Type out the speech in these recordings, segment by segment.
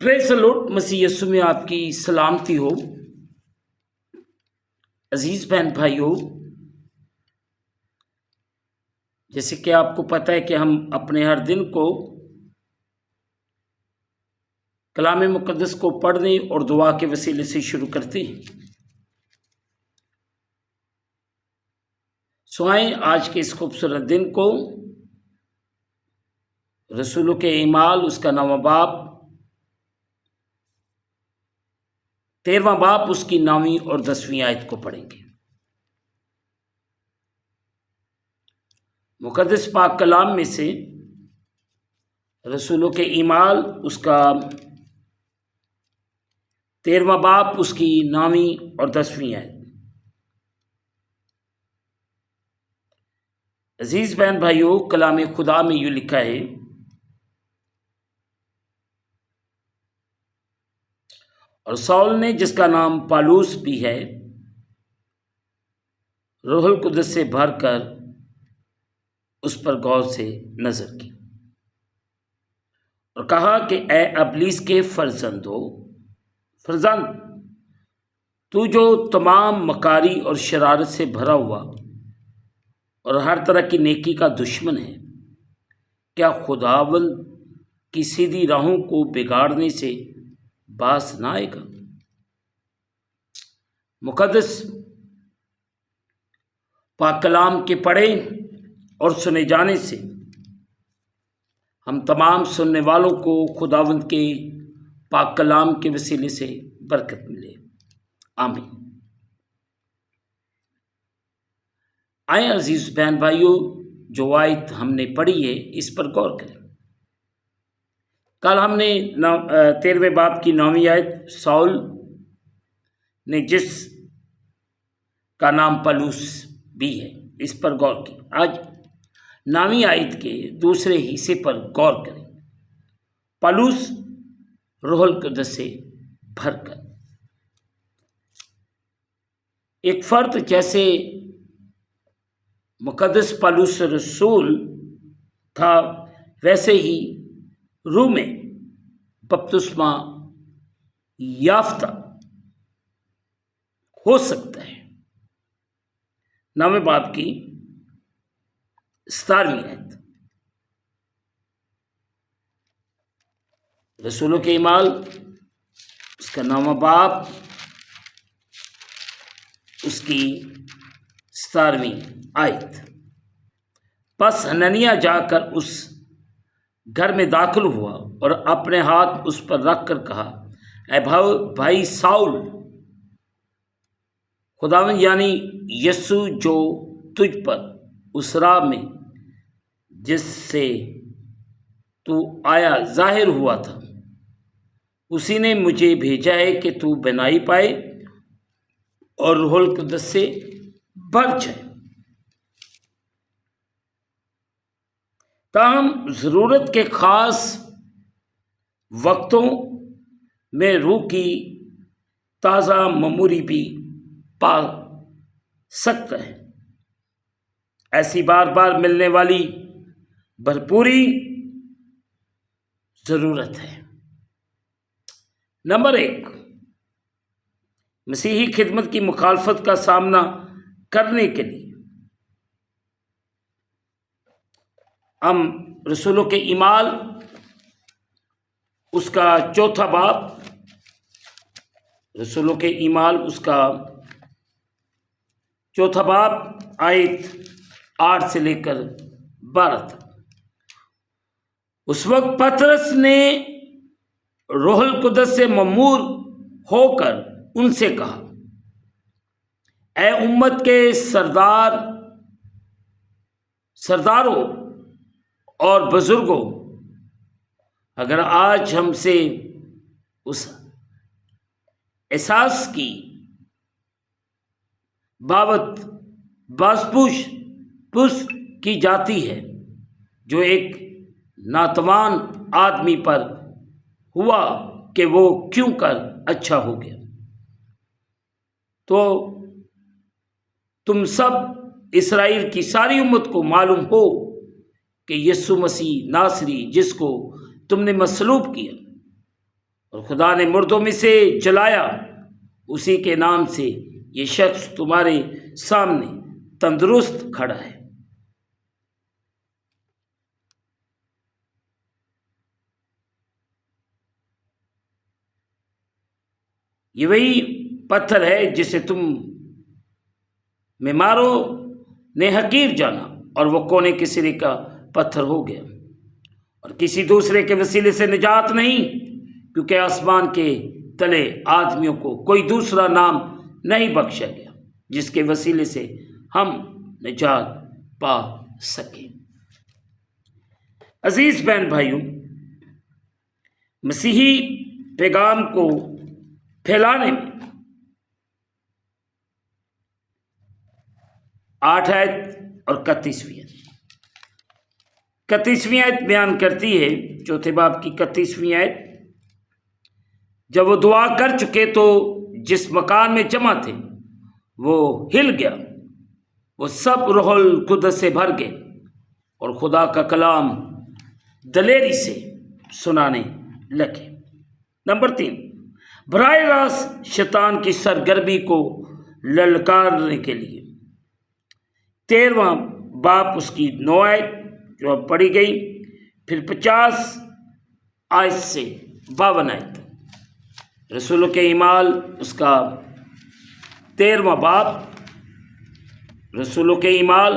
پریز دی lord, مسیح یسوع میں آپ کی سلامتی ہو۔ عزیز بہن بھائیو، جیسے کہ آپ کو پتہ ہے کہ ہم اپنے ہر دن کو کلام مقدس کو پڑھنے اور دعا کے وسیلے سے شروع کرتے ہیں۔ آئیں آج کے اس خوبصورت دن کو رسولوں کے اعمال اس کا 9واں باب 13واں باب اس کی 9ویں اور 10ویں آیت کو پڑھیں گے۔ مقدس پاک کلام میں سے رسولوں کے اعمال اس کا 13واں باب اس کی 9ویں اور 10ویں آیت۔ عزیز بہن بھائیو، کلام خدا میں یوں لکھا ہے، اور سول نے، جس کا نام پالوس بھی ہے، روح القدس سے بھر کر اس پر غور سے نظر کی اور کہا کہ اے ابلیس کے فرزند، تو جو تمام مکاری اور شرارت سے بھرا ہوا اور ہر طرح کی نیکی کا دشمن ہے، کیا خداوند کی سیدھی راہوں کو بگاڑنے سے باز نہ آئے گا؟ مقدس پاک کلام کے پڑھے اور سنے جانے سے ہم تمام سننے والوں کو خداوند کے پاک کلام کے وسیلے سے برکت ملے، آمین۔ آئیں عزیز بہن بھائیو، جو آیت ہم نے پڑھی ہے اس پر غور کریں۔ کل ہم نے 13ویں باب کی 9ویں آیت، سول نے جس کا نام پالوس بھی ہے، اس پر غور کی۔ آج 9ویں آیت کے دوسرے حصے پر غور کریں۔ پالوس روح القدس سے بھر کر، ایک فرد جیسے مقدس پالوس رسول تھا، ویسے ہی روح میں بپتسمہ یافتہ ہو سکتا ہے۔ 9ویں باب کی 17ویں آیت، رسولوں کے اعمال اس کا 9واں باب اس کی 17ویں آیت۔ پس حنانیہ جا کر اس گھر میں داخل ہوا اور اپنے ہاتھ اس پر رکھ کر کہا، اے بھائی ساؤل، خداوند یعنی یسوع جو تجھ پر اس راہ میں جس سے تو آیا ظاہر ہوا تھا، اسی نے مجھے بھیجا ہے کہ تو بینائی پائے اور روح القدس سے بھر جائے۔ تاہم ضرورت کے خاص وقتوں میں روح کی تازہ معموری بھی پا سکتا ہے۔ ایسی بار بار ملنے والی بھرپوری ضرورت ہے۔ نمبر 1، مسیحی خدمت کی مخالفت کا سامنا کرنے کے لیے ہم رسولوں کے اعمال اس کا 4واں باب، رسولوں کے اعمال اس کا 4واں باب آیت 8 سے لے کر 12 تک۔ اس وقت پطرس نے روح القدس سے ممور ہو کر ان سے کہا، اے امت کے سرداروں اور بزرگوں، اگر آج ہم سے اس احساس کی بابت باز پوچھ کی جاتی ہے جو ایک ناتوان آدمی پر ہوا کہ وہ کیوں کر اچھا ہو گیا، تو تم سب اسرائیل کی ساری امت کو معلوم ہو کہ یسوع مسیح ناصری، جس کو تم نے مصلوب کیا اور خدا نے مردوں میں سے جلایا، اسی کے نام سے یہ شخص تمہارے سامنے تندرست کھڑا ہے۔ یہ وہی پتھر ہے جسے تم معماروں نے حقیر جانا، اور وہ کونے کے سرے کا پتھر ہو گیا، اور کسی دوسرے کے وسیلے سے نجات نہیں، کیونکہ آسمان کے تلے آدمیوں کو کوئی دوسرا نام نہیں بخشا گیا جس کے وسیلے سے ہم نجات پا سکیں۔ عزیز بہن بھائیوں، مسیحی پیغام کو پھیلانے میں 8 آیت اور 31ویں آیت 31ویں آیت بیان کرتی ہے، چوتھے باب کی 31ویں آیت، جب وہ دعا کر چکے تو جس مکان میں جمع تھے وہ ہل گیا، وہ سب روح القدس سے بھر گئے اور خدا کا کلام دلیری سے سنانے لگے۔ نمبر 3، براہ راست شیطان کی سرگرمی کو للکارنے کے لیے 13واں باب اس کی 9 آیت جو اب پڑھی گئی، پھر 50 آیت سے 52 آیت، رسولوں کے اعمال اس کا 13واں باب، رسولوں کے اعمال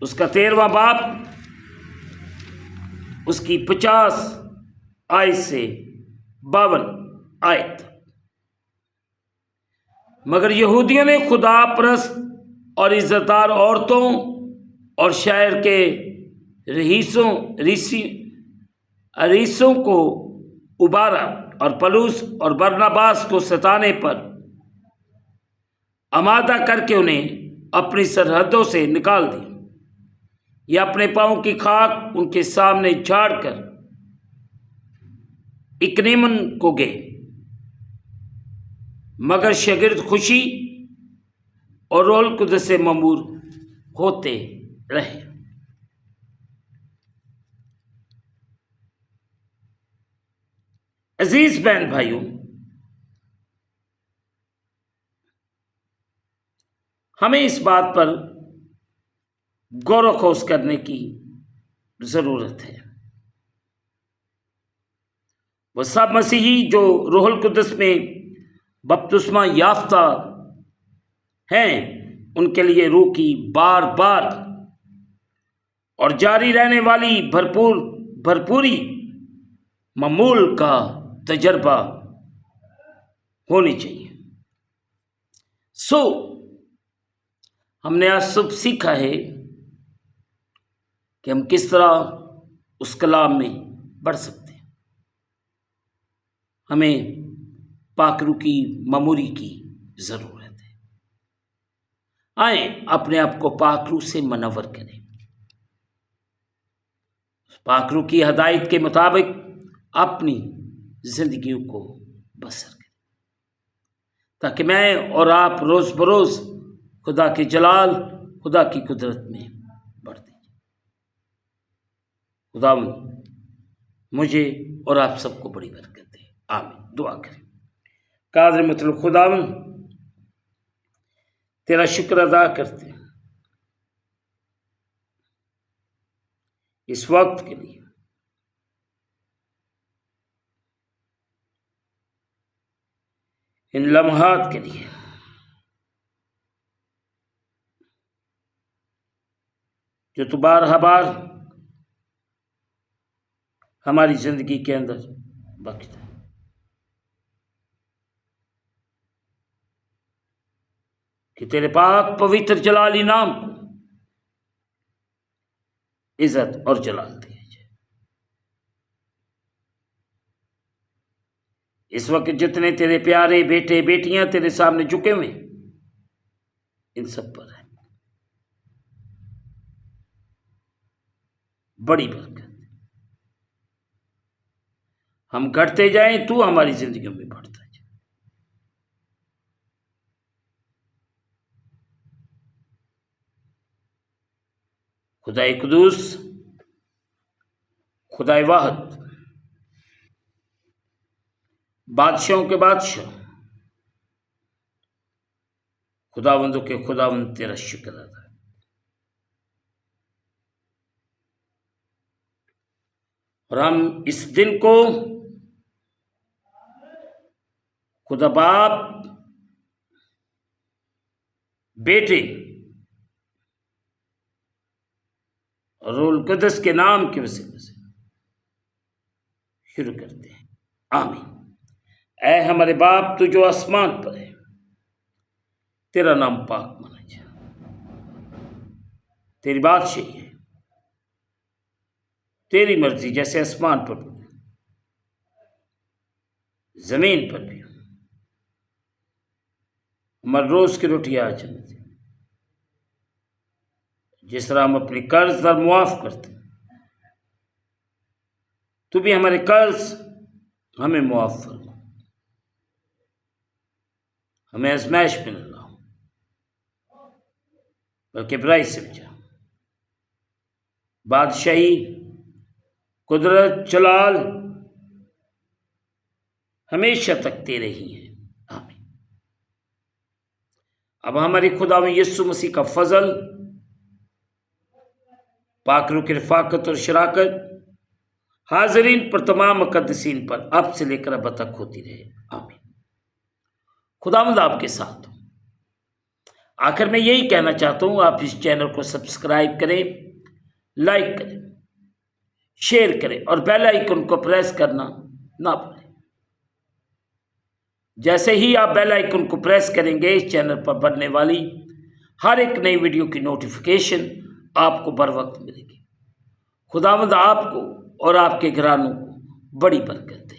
اس کا 13واں باب، اس کی 50 آیت سے 52 آیت۔ مگر یہودیوں نے خدا پرست اور عزت دار عورتوں اور شہر کے رئیسوں کو ابارا اور پولس اور برناباس کو ستانے پر آمادہ کر کے انہیں اپنی سرحدوں سے نکال دیا، یا اپنے پاؤں کی خاک ان کے سامنے جھاڑ کر اکنیمن کو گئے، مگر شاگرد خوشی اور روح القدس سے ممور ہوتے رہے۔ عزیز بہن بھائیوں، ہمیں اس بات پر غور و خوض کرنے کی ضرورت ہے۔ وہ سب مسیحی جو روح القدس میں بپتسمہ یافتہ ہیں، ان کے لیے روح کی بار بار اور جاری رہنے والی بھرپوری معمول کا تجربہ ہونی چاہیے۔ ہم نے آج صبح سیکھا ہے کہ ہم کس طرح اس کلام میں بڑھ سکتے ہیں۔ ہمیں پاک روح کی معموری کی ضرورت ہے۔ آئیں اپنے آپ کو پاک روح سے منور کریں، پاک روح کی ہدایت کے مطابق اپنی زندگیوں کو بسر کریں، تاکہ میں اور آپ روز بروز خدا کے جلال، خدا کی قدرت میں بڑھتے ہیں۔ خدا مجھے اور آپ سب کو بڑی برکت دے، آمین۔ دعا کریں۔ قادر مطلب خداوند، تیرا شکر ادا کرتے ہیں اس وقت کے لیے، ان لمحات کے لیے جو تو بار بار ہماری زندگی کے اندر بخشتا ہے۔ کہ تیرے پاک پوتر جلالی نام کو عزت اور جلال دیا جائے۔ اس وقت جتنے تیرے پیارے بیٹے بیٹیاں تیرے سامنے جھکے ہوئے، ان سب پر ہے بڑی برکت۔ ہم گھٹتے جائیں، تو ہماری زندگیوں میں بڑھتا جائے۔ خدائے قدوس، خدائے واحد، بادشاہوں کے بادشاہ، خداوندوں کے خداوند تیرا شکر ادا ہے۔ اور ہم اس دن کو خدا باپ، بیٹے اور روح القدس کے نام کے وسیلے سے شروع کرتے ہیں۔ آمین۔ اے ہمارے باپ تو جو آسمان پر ہے، تیرا نام پاک مانا جائے، تیری بادشاہی ہے، تیری مرضی جیسے آسمان پر بھی زمین پر بھی ہو۔ ہمارے روز کی روٹی آج ہمیں دے، جس طرح ہم اپنے قرض دار معاف کرتے ہیں، تو بھی ہمارے قرض ہمیں معاف فرما، ہمیں آزمائش میں نہ لاؤ بلکہ برائی سے بچا۔ بادشاہی، قدرت، جلال ہمیشہ تک تیرے ہی ہیں۔ آمین۔ اب ہماری خدا یسوع مسیح کا فضل، پاک روح کی رفاقت اور شراکت حاضرین پر، تمام مقدسین پر اب سے لے کر اب تک ہوتی رہے۔ آمین۔ خداوند آپ کے ساتھ ہوں۔ آخر میں یہی کہنا چاہتا ہوں، آپ اس چینل کو سبسکرائب کریں، لائک کریں، شیئر کریں اور بیل آئیکن کو پریس کرنا نہ بھولیں۔ جیسے ہی آپ بیل آئیکن کو پریس کریں گے، اس چینل پر بننے والی ہر ایک نئی ویڈیو کی نوٹیفیکیشن آپ کو بر وقت ملے گی۔ خداوند آپ کو اور آپ کے گھرانوں کو بڑی برکت دے۔